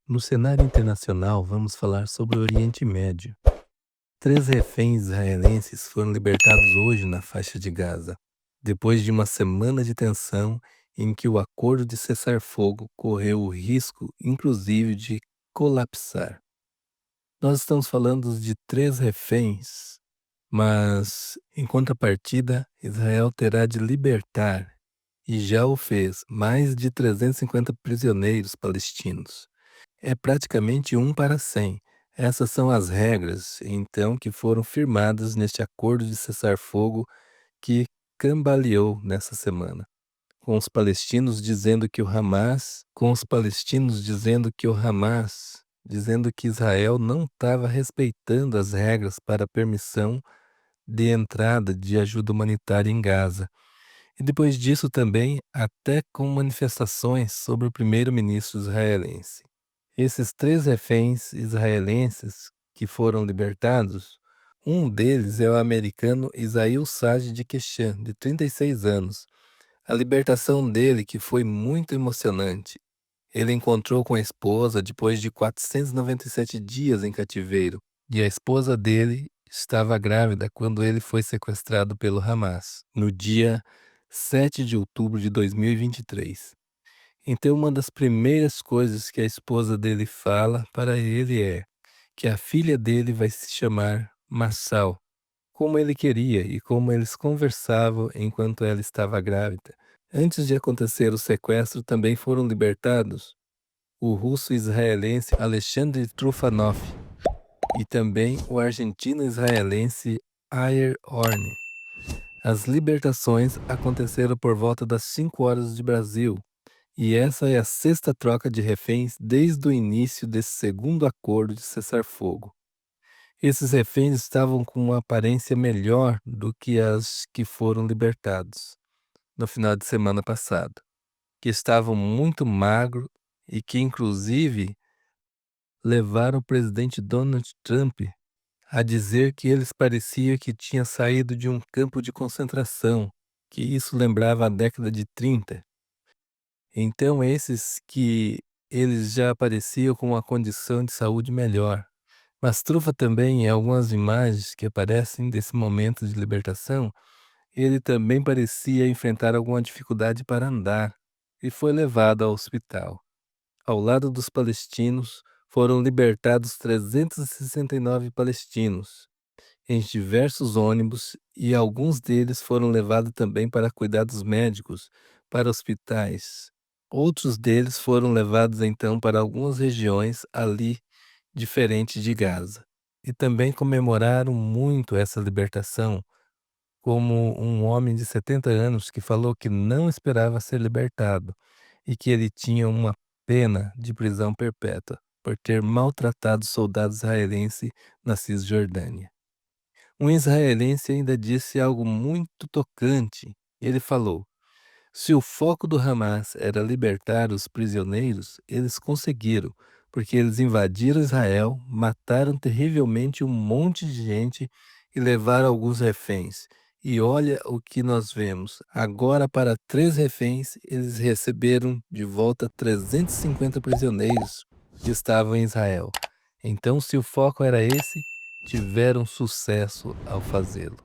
No cenário internacional, vamos falar sobre o Oriente Médio. Três reféns israelenses foram libertados hoje na faixa de Gaza, depois de uma semana de tensão em que o acordo de cessar-fogo correu o risco, inclusive, de colapsar. Nós estamos falando de três reféns, mas, em contrapartida, Israel terá de libertar, e já o fez, mais de 350 prisioneiros palestinos. É praticamente 1 para 100. Essas são as regras, então, que foram firmadas neste acordo de cessar-fogo que cambaleou nessa semana, dizendo que Israel não estava respeitando as regras para a permissão de entrada de ajuda humanitária em Gaza. E depois disso também, até com manifestações sobre o primeiro-ministro israelense. Esses três reféns israelenses que foram libertados, um deles é o americano Isaíl Sagi de Quechan, de 36 anos. A libertação dele que foi muito emocionante. Ele encontrou com a esposa depois de 497 dias em cativeiro, e a esposa dele estava grávida quando ele foi sequestrado pelo Hamas, no dia 7 de outubro de 2023. Então, uma das primeiras coisas que a esposa dele fala para ele é que a filha dele vai se chamar Massal, como ele queria e como eles conversavam enquanto ela estava grávida. Antes de acontecer o sequestro, também foram libertados o russo-israelense Alexandre Trufanov e também o argentino-israelense Ayer Horn. As libertações aconteceram por volta das 5 horas de Brasil, e essa é a sexta troca de reféns desde o início desse segundo acordo de cessar-fogo. Esses reféns estavam com uma aparência melhor do que as que foram libertados no final de semana passado, que estavam muito magros e que, inclusive, levaram o presidente Donald Trump a dizer que eles pareciam que tinham saído de um campo de concentração, que isso lembrava a década de 30. Então, esses que eles já apareciam com uma condição de saúde melhor. Mas Trufa também, em algumas imagens que aparecem desse momento de libertação, ele também parecia enfrentar alguma dificuldade para andar e foi levado ao hospital. Ao lado dos palestinos, foram libertados 369 palestinos em diversos ônibus, e alguns deles foram levados também para cuidados médicos, para hospitais. Outros deles foram levados então para algumas regiões ali diferentes de Gaza. E também comemoraram muito essa libertação, como um homem de 70 anos que falou que não esperava ser libertado e que ele tinha uma pena de prisão perpétua por ter maltratado soldados israelenses na Cisjordânia. Um israelense ainda disse algo muito tocante. Ele falou: se o foco do Hamas era libertar os prisioneiros, eles conseguiram, porque eles invadiram Israel, mataram terrivelmente um monte de gente e levaram alguns reféns. E olha o que nós vemos. Agora, para 3 reféns, eles receberam de volta 350 prisioneiros que estavam em Israel. Então, se o foco era esse, tiveram sucesso ao fazê-lo.